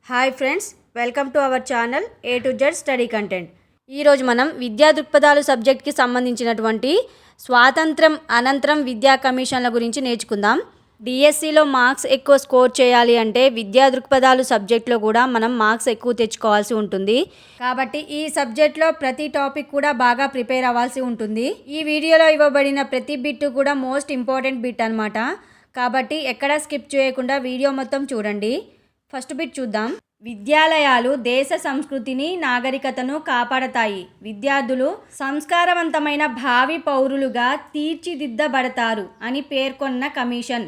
Hi friends, welcome to our channel A to Z study content. ఈరోజు మనం విద్యా దృక్పథాలు సబ్జెక్ట్కి సంబంధించినటువంటి స్వాతంత్రం అనంతరం విద్యా కమిషన్ల గురించి నేర్చుకుందాం. డిఎస్సిలో మార్క్స్ ఎక్కువ స్కోర్ చేయాలి అంటే విద్యా దృక్పథాలు సబ్జెక్ట్లో కూడా మనం మార్క్స్ ఎక్కువ తెచ్చుకోవాల్సి ఉంటుంది. కాబట్టి ఈ సబ్జెక్ట్లో ప్రతి టాపిక్ కూడా బాగా ప్రిపేర్ అవ్వాల్సి ఉంటుంది. ఈ వీడియోలో ఇవ్వబడిన ప్రతి బిట్ కూడా మోస్ట్ ఇంపార్టెంట్ బిట్ అన్నమాట. కాబట్టి ఎక్కడా స్కిప్ చేయకుండా వీడియో మొత్తం చూడండి. ఫస్ట్ బిట్ చూద్దాం. విద్యాలయాలు దేశ సంస్కృతిని నాగరికతను కాపాడతాయి. విద్యార్థులు సంస్కారవంతమైన భావి పౌరులుగా తీర్చిదిద్దబడతారు అని పేర్కొన్న కమిషన్.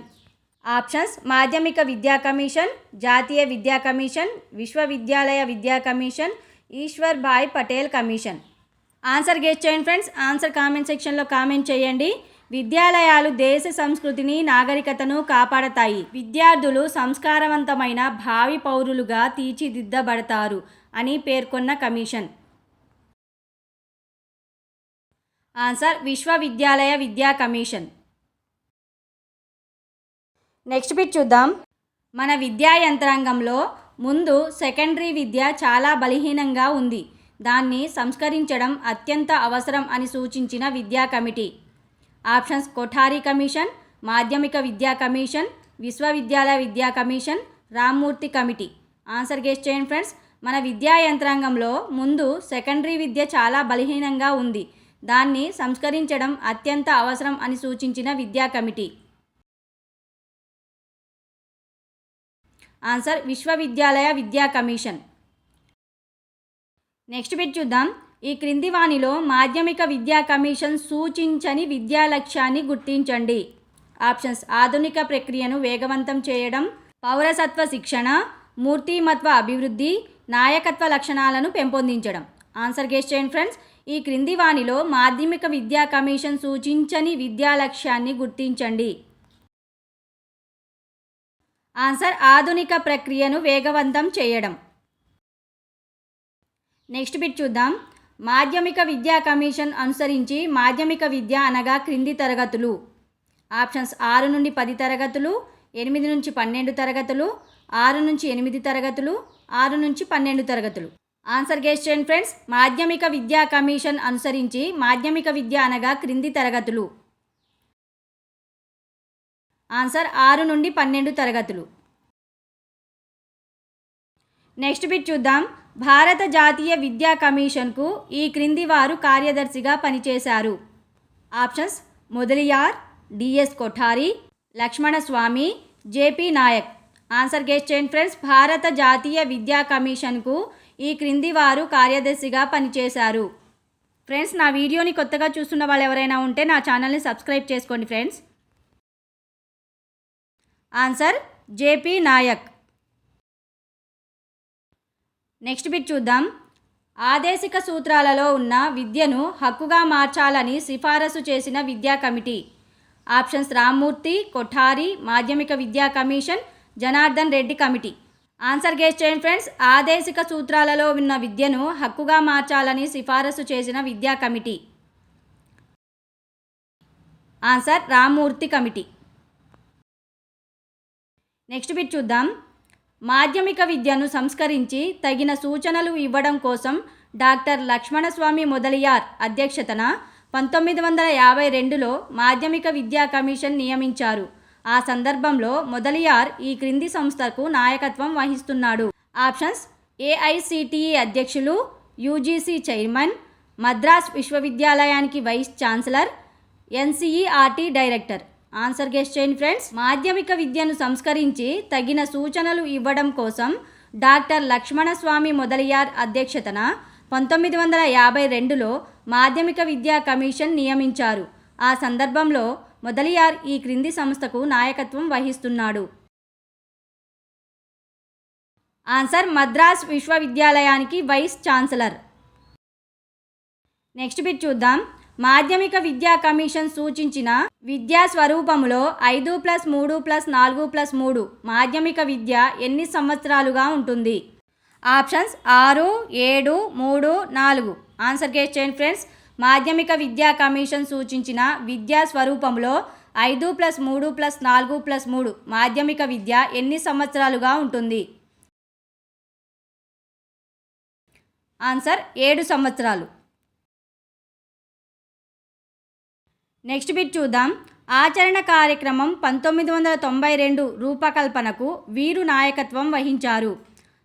ఆప్షన్స్: మాధ్యమిక విద్యా కమిషన్, జాతీయ విద్యా కమిషన్, విశ్వవిద్యాలయ విద్యా కమిషన్, ఈశ్వర్ భాయ్ పటేల్ కమిషన్. ఆన్సర్ గెస్ చేయండి ఫ్రెండ్స్. ఆన్సర్ కామెంట్ సెక్షన్లో కామెంట్ చేయండి. విద్యాలయాలు దేశ సంస్కృతిని నాగరికతను కాపాడతాయి. విద్యార్థులు సంస్కారవంతమైన భావి పౌరులుగా తీర్చిదిద్దబడతారు అని పేర్కొన్న కమిషన్. ఆన్సర్: విశ్వవిద్యాలయ విద్యా కమిషన్. నెక్స్ట్ బిట్ చూద్దాం. మన విద్యా యంత్రాంగంలో ముందు సెకండరీ విద్య చాలా బలహీనంగా ఉంది. దాన్ని సంస్కరించడం అత్యంత అవసరం అని సూచించిన విద్యా కమిటీ. ఆప్షన్స్: కొఠారి కమిషన్, మాధ్యమిక విద్యా కమిషన్, విశ్వవిద్యాలయ విద్యా commission, Rammurthy committee. Answer guess చేయండి ఫ్రెండ్స్. మన విద్యా యంత్రాంగంలో ముందు సెకండరీ విద్య చాలా బలహీనంగా ఉంది. దాన్ని సంస్కరించడం అత్యంత అవసరం అని సూచించిన విద్యా కమిటీ. ఆన్సర్: విశ్వవిద్యాలయ విద్యా కమిషన్. నెక్స్ట్ బిట్ చూద్దాం. ఈ క్రింది వానిలో మాధ్యమిక విద్యా కమిషన్ సూచించని విద్యా లక్ష్యాన్ని గుర్తించండి. ఆప్షన్స్: ఆధునిక ప్రక్రియను వేగవంతం చేయడం, పౌరసత్వ శిక్షణ, మూర్తిమత్వ అభివృద్ధి, నాయకత్వ లక్షణాలను పెంపొందించడం. ఆన్సర్ గెస్ చేయండి ఫ్రెండ్స్. ఈ క్రింది వానిలో మాధ్యమిక విద్యా కమిషన్ సూచించని విద్యా లక్ష్యాన్ని గుర్తించండి. ఆన్సర్: ఆధునిక ప్రక్రియను వేగవంతం చేయడం. నెక్స్ట్ బిట్ చూద్దాం. మాధ్యమిక విద్యా కమిషన్ అనుసరించి మాధ్యమిక విద్య అనగా క్రింది తరగతులు. ఆప్షన్స్: 6 నుండి 10 తరగతులు, 8 నుంచి 12 తరగతులు, 6 నుంచి 8 తరగతులు, 6 నుంచి 12 తరగతులు. ఆన్సర్ గెస్ చేయండి ఫ్రెండ్స్. మాధ్యమిక విద్యా కమిషన్ అనుసరించి మాధ్యమిక విద్య అనగా క్రింది తరగతులు. ఆన్సర్: 6 నుండి 12 తరగతులు. నెక్స్ట్ బిట్ చూద్దాం. భారత జాతీయ విద్యా కమిషన్కు ఈ క్రింది వారు కార్యదర్శిగా పనిచేశారు. Options: Mudaliar, D S Kothari, Lakshmanaswami, J P Naik. Answer guess చేయండి ఫ్రెండ్స్. భారత జాతీయ విద్యా కమిషన్కు ఈ క్రింది వారు కార్యదర్శిగా పనిచేశారు. ఫ్రెండ్స్, నా వీడియోని కొత్తగా చూస్తున్న వాళ్ళు ఎవరైనా ఉంటే నా ఛానల్ని సబ్స్క్రైబ్ చేసుకోండి friends. Answer: J P Naik. Next bit చూద్దాం. ఆదేశిక సూత్రాలలో ఉన్న విద్యను హక్కుగా మార్చాలని సిఫారసు చేసిన విద్యా కమిటీ. ఆప్షన్స్: రామ్మూర్తి, కొఠారి, మాధ్యమిక విద్యా commission, Janardhan Reddy committee. Answer guess చేయండి ఫ్రెండ్స్. ఆదేశిక సూత్రాలలో ఉన్న విద్యను హక్కుగా మార్చాలని సిఫారసు చేసిన విద్యా committee. Answer: Rammurthy committee. Next bit చూద్దాం. మాధ్యమిక విద్యను సంస్కరించి తగిన సూచనలు ఇవ్వడం కోసం డాక్టర్ లక్ష్మణస్వామి మొదలియార్ అధ్యక్షతన 1952లో మాధ్యమిక విద్యా కమిషన్ నియమించారు. ఆ సందర్భంలో మొదలియార్ ఈ క్రింది సంస్థకు నాయకత్వం వహిస్తున్నాడు. ఆప్షన్స్: ఏఐసిటిఈ అధ్యక్షులు, యూజీసీ చైర్మన్, మద్రాస్ విశ్వవిద్యాలయానికి vice chancellor, NCERT director. Answer guess చేయండి ఫ్రెండ్స్. మాధ్యమిక విద్యను సంస్కరించి తగిన సూచనలు ఇవ్వడం కోసం డాక్టర్ లక్ష్మణస్వామి మొదలియార్ అధ్యక్షతన 1952లో మాధ్యమిక విద్యా కమిషన్ నియమించారు. ఆ సందర్భంలో మొదలియార్ ఈ క్రింది సంస్థకు నాయకత్వం వహిస్తున్నాడు. ఆన్సర్: మద్రాస్ విశ్వవిద్యాలయానికి వైస్ ఛాన్సలర్. నెక్స్ట్ బిట్ చూద్దాం. మాధ్యమిక విద్యా కమిషన్ సూచించిన విద్యా స్వరూపములో 5+3+4+3 మాధ్యమిక విద్య ఎన్ని సంవత్సరాలుగా ఉంటుంది? ఆప్షన్స్: 6, 7, 3, 4. ఆన్సర్ గెస్ చేయండి ఫ్రెండ్స్. మాధ్యమిక విద్యా కమిషన్ సూచించిన విద్యా స్వరూపంలో 5+3+4+3 మాధ్యమిక విద్య ఎన్ని సంవత్సరాలుగా ఉంటుంది? ఆన్సర్ 7 సంవత్సరాలు. నెక్స్ట్ బిట్ చూద్దాం. ఆచరణ కార్యక్రమం 1992 రూపకల్పనకు వీరు నాయకత్వం వహించారు.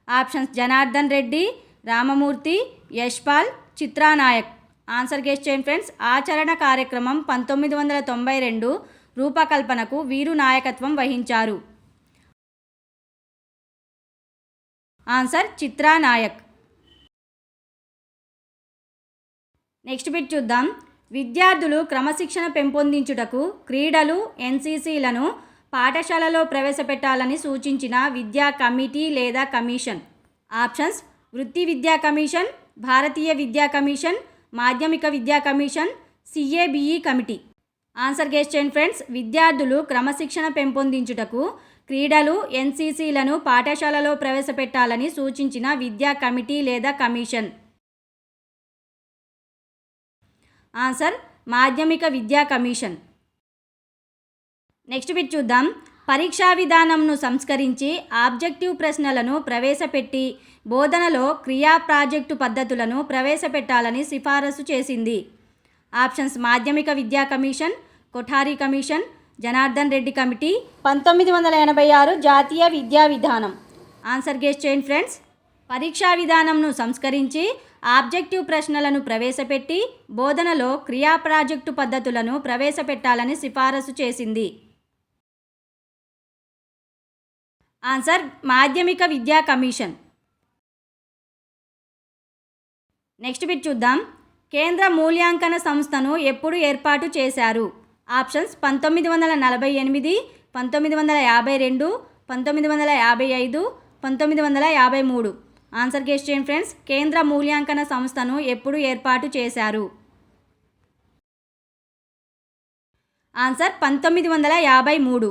Options Janardhan Reddy, Ramamurthy, Yashpal, చిత్రానాయక్. Answer guess చేయండి ఫ్రెండ్స్. ఆచరణ కార్యక్రమం 1992 రూపకల్పనకు వీరు నాయకత్వం వహించారు. ఆన్సర్ చిత్రానాయక్. నెక్స్ట్ బిట్ చూద్దాం. విద్యార్థులు క్రమశిక్షణ పెంపొందించుటకు క్రీడలు, ఎన్సీసీలను పాఠశాలలో ప్రవేశపెట్టాలని సూచించిన విద్యా కమిటీ లేదా కమిషన్. ఆప్షన్స్ వృత్తి విద్యా కమిషన్, భారతీయ విద్యా కమిషన్, మాధ్యమిక విద్యా commission, CABE committee. Answer guess చేయండి ఫ్రెండ్స్. విద్యార్థులు క్రమశిక్షణ పెంపొందించుటకు క్రీడలు, ఎన్సీసీలను పాఠశాలలో ప్రవేశపెట్టాలని సూచించిన విద్యా కమిటీ లేదా కమిషన్. ఆన్సర్ మాధ్యమిక విద్యా కమిషన్. నెక్స్ట్ బిట్ చూద్దాం. పరీక్షా విధానంను సంస్కరించి ఆబ్జెక్టివ్ ప్రశ్నలను ప్రవేశపెట్టి బోధనలో క్రియా ప్రాజెక్టు పద్ధతులను ప్రవేశపెట్టాలని సిఫారసు చేసింది. ఆప్షన్స్ మాధ్యమిక విద్యా commission, Kothari commission, Janardhan Reddy committee, 1986 జాతీయ విద్యా విధానం. ఆన్సర్ గెస్ చేయండి ఫ్రెండ్స్. పరీక్షా విధానంను సంస్కరించి ఆబ్జెక్టివ్ ప్రశ్నలను ప్రవేశపెట్టి బోధనలో క్రియా ప్రాజెక్టు పద్ధతులను ప్రవేశపెట్టాలని సిఫారసు చేసింది. ఆన్సర్ మాధ్యమిక విద్యా కమిషన్. నెక్స్ట్ బిట్ చూద్దాం. కేంద్ర మూల్యాంకన సంస్థను ఎప్పుడు ఏర్పాటు చేశారు? ఆప్షన్స్ 1948, 1952, 1955, 1953. ఆన్సర్ గెస్ చేయండి ఫ్రెండ్స్. కేంద్ర మూల్యాంకన సంస్థను ఎప్పుడు ఏర్పాటు చేశారు? ఆన్సర్ 1953.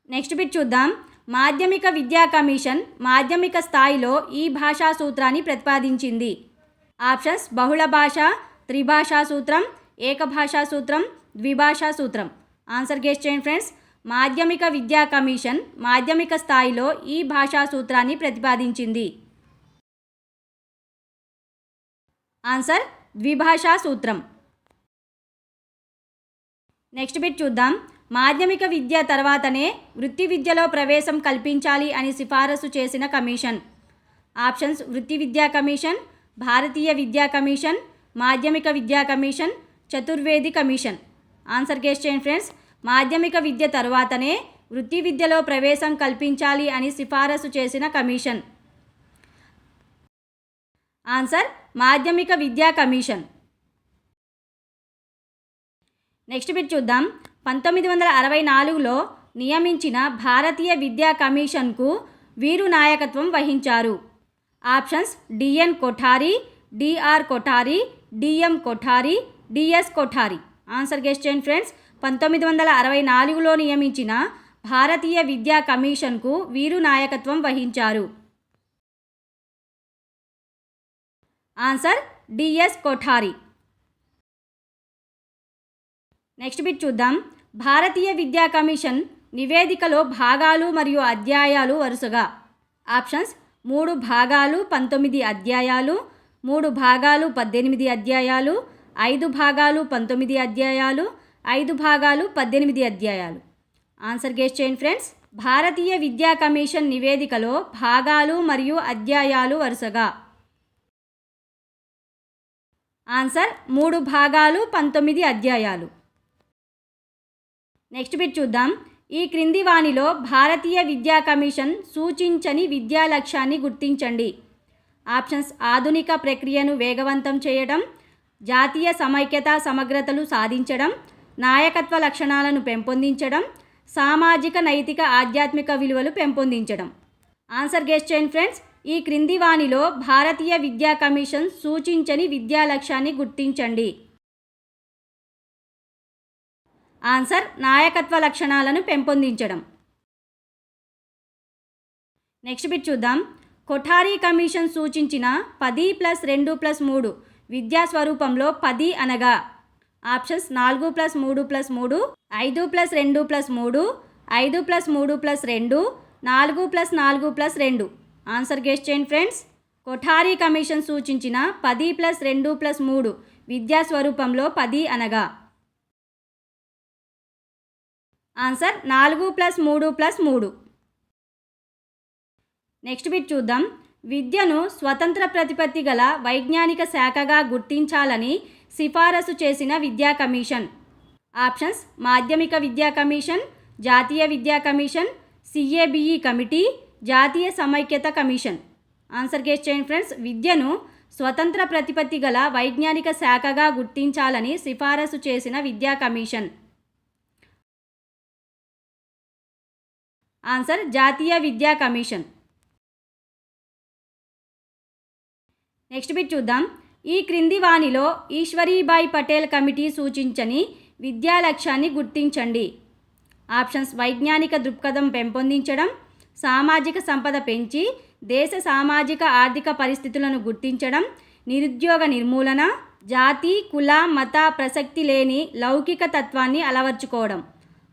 నెక్స్ట్ బిట్ చూద్దాం. మాధ్యమిక విద్యా కమిషన్ మాధ్యమిక స్థాయిలో ఈ భాషా సూత్రాన్ని ప్రతిపాదించింది. ఆప్షన్స్ బహుళ భాష, త్రిభాషా సూత్రం, ఏకభాషా సూత్రం, ద్విభాషా సూత్రం. ఆన్సర్ గెస్ చేయండి ఫ్రెండ్స్. మాధ్యమిక విద్యా కమిషన్ మాధ్యమిక స్థాయిలో ఈ భాషా సూత్రాన్ని ప్రతిపాదించింది. ఆన్సర్ ద్విభాషా సూత్రం. నెక్స్ట్ బిట్ చూద్దాం. మాధ్యమిక విద్య తర్వాతనే వృత్తి విద్యలో ప్రవేశం కల్పించాలి అని సిఫారసు చేసిన కమిషన్. ఆప్షన్స్ వృత్తి విద్యా కమిషన్, భారతీయ విద్యా కమిషన్, మాధ్యమిక విద్యా commission, Chaturvedi commission. Answer guess చేయండి ఫ్రెండ్స్. మాధ్యమిక విద్య తర్వాతనే వృత్తి విద్యలో ప్రవేశం కల్పించాలి అని సిఫారసు చేసిన కమిషన్. ఆన్సర్ మాధ్యమిక విద్యా కమిషన్. నెక్స్ట్ బిట్ చూద్దాం. 1964లో నియమించిన భారతీయ విద్యా కమిషన్కు వీరు నాయకత్వం వహించారు. Options D N Kothari, D R Kothari, D M Kothari, D S Kothari. Answer guess చేయండి ఫ్రెండ్స్. 1964లో నియమించిన భారతీయ విద్యా కమిషన్కు వీరు నాయకత్వం వహించారు. Answer D S Kothari. Next bit చూద్దాం. భారతీయ విద్యా కమిషన్ నివేదికలో భాగాలు మరియు అధ్యాయాలు వరుసగా. ఆప్షన్స్ 3 భాగాలు 19 అధ్యాయాలు, 3 భాగాలు 18 అధ్యాయాలు, 5 భాగాలు 19 అధ్యాయాలు, 5 భాగాలు 18 అధ్యాయాలు. ఆన్సర్ గెస్ చేయండి ఫ్రెండ్స్. భారతీయ విద్యా కమిషన్ నివేదికలో భాగాలు మరియు అధ్యాయాలు వరుసగా. ఆన్సర్ 3 భాగాలు 19 అధ్యాయాలు. నెక్స్ట్ బిట్ చూద్దాం. ఈ క్రింది వానిలో భారతీయ విద్యా కమిషన్ సూచించని విద్యా లక్ష్యాన్ని గుర్తించండి. ఆప్షన్స్ ఆధునిక ప్రక్రియను వేగవంతం చేయడం, జాతీయ సమైక్యత సమగ్రతలు సాధించడం, నాయకత్వ లక్షణాలను పెంపొందించడం, సామాజిక నైతిక ఆధ్యాత్మిక విలువలు పెంపొందించడం. ఆన్సర్ గెస్ చేయండి ఫ్రెండ్స్. ఈ క్రింది వానిలో భారతీయ విద్యా కమిషన్ సూచించని విద్యా లక్ష్యాన్ని గుర్తించండి. ఆన్సర్ నాయకత్వ లక్షణాలను పెంపొందించడం. నెక్స్ట్ బిట్ చూద్దాం. కొఠారి కమిషన్ సూచించిన 10+2+3 విద్యా స్వరూపంలో 10 అనగా. ఆప్షన్స్ 4+3+3, 5+2+3, 5+3+2, 4+4+2. ఆన్సర్ గెస్ చేయండి ఫ్రెండ్స్. కొఠారీ కమిషన్ సూచించిన 10+2+3 విద్యా స్వరూపంలో 10 అనగా ఆన్సర్ 4+3+3. నెక్స్ట్ బిట్ చూద్దాం. విద్యను స్వతంత్ర ప్రతిపత్తి గల వైజ్ఞానిక శాఖగా గుర్తించాలని సిఫారసు చేసిన విద్యా కమిషన్. ఆప్షన్స్: మాధ్యమిక విద్యా కమిషన్, జాతీయ విద్యా కమిషన్, CABE కమిటీ, జాతీయ సమైక్యత కమిషన్. ఆన్సర్ గెస్ చేయండి ఫ్రెండ్స్. విద్యను స్వతంత్ర ప్రతిపత్తి గల వైజ్ఞానిక శాఖగా గుర్తించాలని సిఫారసు చేసిన విద్యా కమిషన్. ఆన్సర్ జాతీయ విద్యా కమిషన్. నెక్స్ట్ బిట్ చూద్దాం. ఈ క్రింది వానిలో ఈశ్వరీబాయి పటేల్ కమిటీ సూచించని విద్యా లక్ష్యాన్ని గుర్తించండి. ఆప్షన్స్: వైజ్ఞానిక దృక్పథం పెంపొందించడం, సామాజిక సంపద పెంచి దేశ సామాజిక ఆర్థిక పరిస్థితులను గుర్తించడం, నిరుద్యోగ నిర్మూలన, జాతి కుల మత ప్రసక్తి లేని లౌకిక తత్వాన్ని అలవర్చుకోవడం.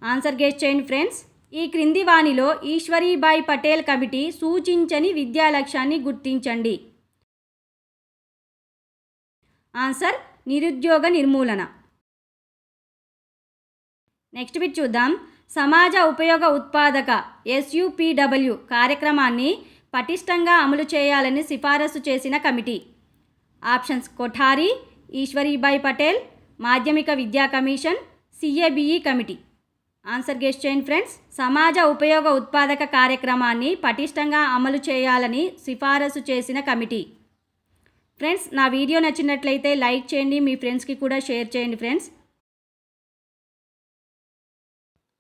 ఆన్సర్ గెస్ చేయండి ఫ్రెండ్స్. ఈ క్రింది వానిలో ఈశ్వరీబాయి పటేల్ కమిటీ సూచించని విద్యా లక్ష్యాన్ని గుర్తించండి. ఆన్సర్ నిరుద్యోగ నిర్మూలన. నెక్స్ట్ బిట్ చూద్దాం. సమాజ ఉపయోగ ఉత్పాదక SUPW కార్యక్రమాన్ని పటిష్టంగా అమలు చేయాలని సిఫారసు చేసిన కమిటీ. ఆప్షన్స్: కొఠారీ, ఈశ్వరీబాయి పటేల్, మాధ్యమిక విద్యా commission, CABE committee. Answer guess చేయండి ఫ్రెండ్స్. సమాజ ఉపయోగ ఉత్పాదక కార్యక్రమాన్ని పటిష్టంగా అమలు చేయాలని సిఫారసు చేసిన కమిటీ. ఫ్రెండ్స్, నా వీడియో నచ్చినట్లయితే లైక్ చేయండి, మీ ఫ్రెండ్స్కి కూడా షేర్ చేయండి friends.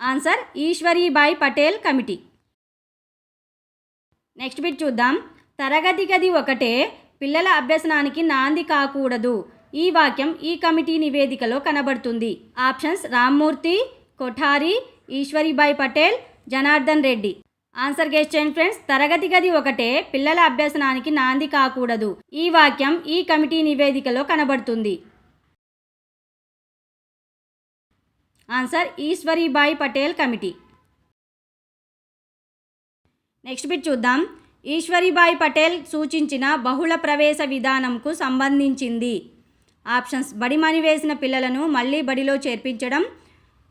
Answer Eshwari Bai Patel committee. Next bit చూద్దాం. తరగతి గది ఒకటే పిల్లల అభ్యసనానికి నాంది కాకూడదు. ఈ వాక్యం ఈ కమిటీ నివేదికలో కనబడుతుంది. Options: Rammurthy, Kothari, Eshwari Bai Patel, Janardhan Reddy. Answer guess చేయండి ఫ్రెండ్స్. తరగతి గది ఒకటే పిల్లల అభ్యసనానికి నాంది కాకూడదు. ఈ వాక్యం ఈ కమిటీ నివేదికలో కనబడుతుంది. Answer Eshwari Bai Patel committee. Next bit చూద్దాం. ఈశ్వరీబాయి పటేల్ సూచించిన బహుళ ప్రవేశ విధానంకు సంబంధించింది. ఆప్షన్స్: బడిమని వేసిన పిల్లలను మళ్ళీ బడిలో చేర్పించడం,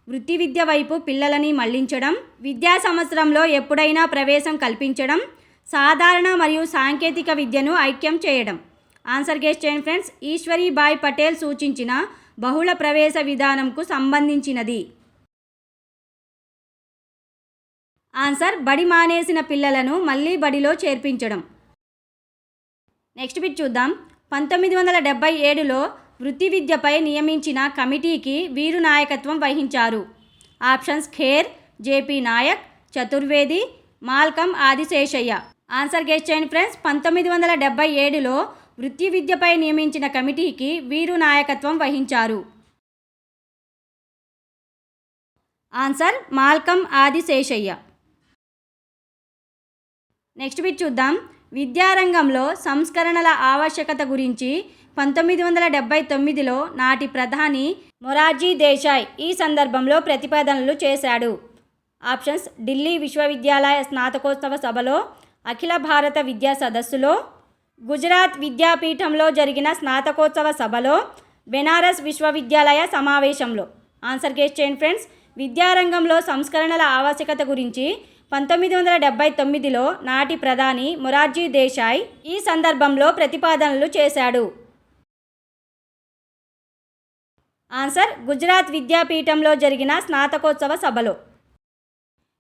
వృత్తి విద్య వైపు పిల్లలని మళ్లించడం, విద్యా సంవత్సరంలో ఎప్పుడైనా ప్రవేశం కల్పించడం, సాధారణ మరియు సాంకేతిక విద్యను ఐక్యం చేయడం. ఆన్సర్ గెస్ చేయండి ఫ్రెండ్స్. ఈశ్వరీబాయి పటేల్ సూచించిన బహుళ ప్రవేశ విధానంకు సంబంధించినది. ఆన్సర్ బడి మానేసిన పిల్లలను మళ్ళీ బడిలో చేర్పించడం. నెక్స్ట్ బిట్ చూద్దాం. 1977లో వృత్తి విద్యపై నియమించిన కమిటీకి వీరు నాయకత్వం వహించారు. Options: Kher, JP Naik, Chaturvedi, Malcolm Adiseshiah. Answer guess చేయండి ఫ్రెండ్స్. 1977లో వృత్తి విద్యపై నియమించిన కమిటీకి వీరు నాయకత్వం వహించారు. Answer Malcolm Adiseshiah. Next bit చూద్దాం. విద్యారంగంలో సంస్కరణల ఆవశ్యకత గురించి 1979లో నాటి ప్రధాని మొరార్జీ దేశాయ్ ఈ సందర్భంలో ప్రతిపాదనలు చేశాడు. ఆప్షన్స్: ఢిల్లీ విశ్వవిద్యాలయ స్నాతకోత్సవ సభలో, అఖిల భారత విద్యా సదస్సులో, గుజరాత్ విద్యాపీఠంలో జరిగిన స్నాతకోత్సవ సభలో, బెనారస్ విశ్వవిద్యాలయ సమావేశంలో. ఆన్సర్ గెస్ చేయండి ఫ్రెండ్స్. విద్యారంగంలో సంస్కరణల ఆవశ్యకత గురించి 1979లో నాటి ప్రధాని మొరార్జీ దేశాయ్ ఈ సందర్భంలో ప్రతిపాదనలు చేశాడు. ఆన్సర్ గుజరాత్ విద్యాపీఠంలో జరిగిన స్నాతకోత్సవ సభలో.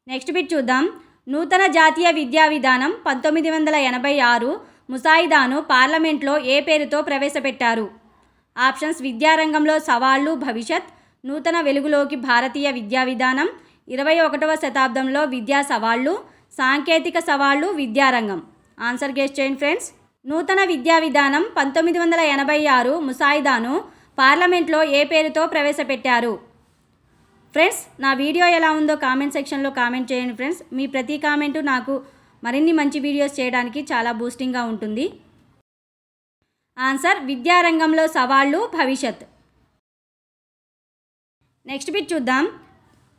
నెక్స్ట్ బిట్ చూద్దాం. నూతన జాతీయ విద్యా విధానం 1986 ముసాయిదాను పార్లమెంట్లో ఏ పేరుతో ప్రవేశపెట్టారు? ఆప్షన్స్: విద్యారంగంలో సవాళ్లు భవిష్యత్, నూతన వెలుగులోకి భారతీయ విద్యా విధానం, 21వ శతాబ్దంలో విద్యా సవాళ్లు, సాంకేతిక సవాళ్లు విద్యారంగం. ఆన్సర్ గెస్ చేయండి ఫ్రెండ్స్. నూతన విద్యా విధానం 1986 ముసాయిదాను పార్లమెంట్లో ఏ పేరుతో ప్రవేశపెట్టారు? ఫ్రెండ్స్, నా వీడియో ఎలా ఉందో కామెంట్ సెక్షన్లో కామెంట్ చేయండి ఫ్రెండ్స్. మీ ప్రతి కామెంటు నాకు మరిన్ని మంచి వీడియోస్ చేయడానికి చాలా బూస్టింగ్గా ఉంటుంది. ఆన్సర్ విద్యారంగంలో సవాళ్లు భవిష్యత్. నెక్స్ట్ బిట్ చూద్దాం.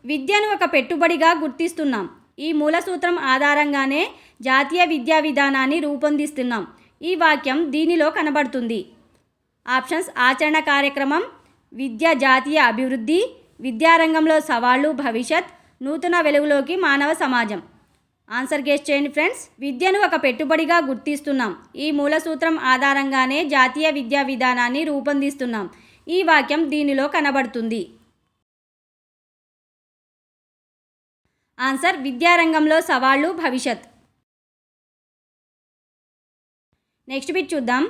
విద్యను ఒక పెట్టుబడిగా గుర్తిస్తున్నాం. ఈ మూల సూత్రం ఆధారంగానే జాతీయ విద్యా విధానాన్ని రూపొందిస్తున్నాం. ఈ వాక్యం దీనిలో కనబడుతుంది. ఆప్షన్స్: ఆచరణ కార్యక్రమం, విద్య జాతీయ అభివృద్ధి, విద్యారంగంలో సవాళ్లు భవిష్యత్, నూతన వెలుగులోకి మానవ సమాజం. ఆన్సర్ గెస్ చేయండి ఫ్రెండ్స్. విద్యను ఒక పెట్టుబడిగా గుర్తిస్తున్నాం. ఈ మూల సూత్రం ఆధారంగానే జాతీయ విద్యా విధానాన్ని రూపొందిస్తున్నాం. ఈ వాక్యం దీనిలో కనబడుతుంది. ఆన్సర్: విద్యారంగంలో సవాళ్లు భవిష్యత్. నెక్స్ట్ బిట్ చూద్దాం.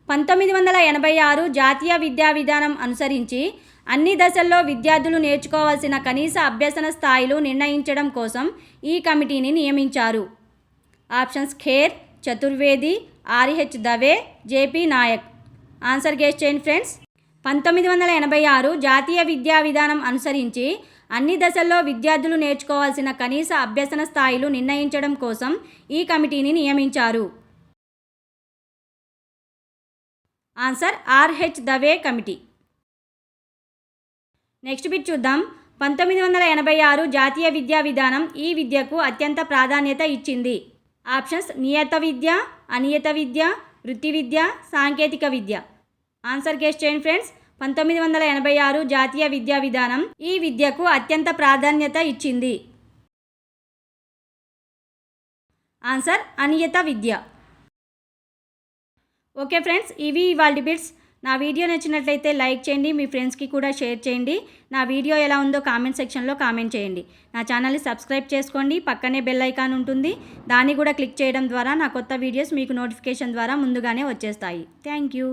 1986 జాతీయ విద్యా విధానం అనుసరించి అన్ని దశల్లో విద్యార్థులు నేర్చుకోవాల్సిన కనీస అభ్యసన స్థాయిలు నిర్ణయించడం కోసం ఈ కమిటీని నియమించారు. Options: Kher, Chaturvedi, R H Dave, J P Naik. Answer guess చేయండి ఫ్రెండ్స్. 1986 జాతీయ విద్యా విధానం అనుసరించి అన్ని దశల్లో విద్యార్థులు నేర్చుకోవాల్సిన కనీస అభ్యసన స్థాయిలు నిర్ణయించడం కోసం ఈ కమిటీని నియమించారు. Answer: R H Dave committee. Next bit చూద్దాం. 1986 జాతీయ విద్యా విధానం ఈ విద్యకు అత్యంత ప్రాధాన్యత ఇచ్చింది. ఆప్షన్స్: నియత విద్య, అనియత విద్య, వృత్తి విద్య, సాంకేతిక విద్య. ఆన్సర్ గెస్ చేయండి ఫ్రెండ్స్. 1986 జాతీయ విద్యా విధానం ఈ విద్యకు అత్యంత ప్రాధాన్యత ఇచ్చింది. ఆన్సర్: అనియత విద్య. ఓకే ఫ్రెండ్స్, ఇవి ఇవాల్టి బిట్స్. నా వీడియో నచ్చినట్లయితే లైక్ చేయండి, మీ ఫ్రెండ్స్కి కూడా షేర్ చేయండి. నా వీడియో ఎలా ఉందో కామెంట్ సెక్షన్లో కామెంట్ చేయండి. నా ఛానల్ని సబ్స్క్రైబ్ చేసుకోండి. పక్కనే బెల్ ఐకాన్ ఉంటుంది, దాన్ని కూడా క్లిక్ చేయడం ద్వారా నా కొత్త వీడియోస్ మీకు నోటిఫికేషన్ ద్వారా ముందుగానే వచ్చేస్తాయి. Thank you.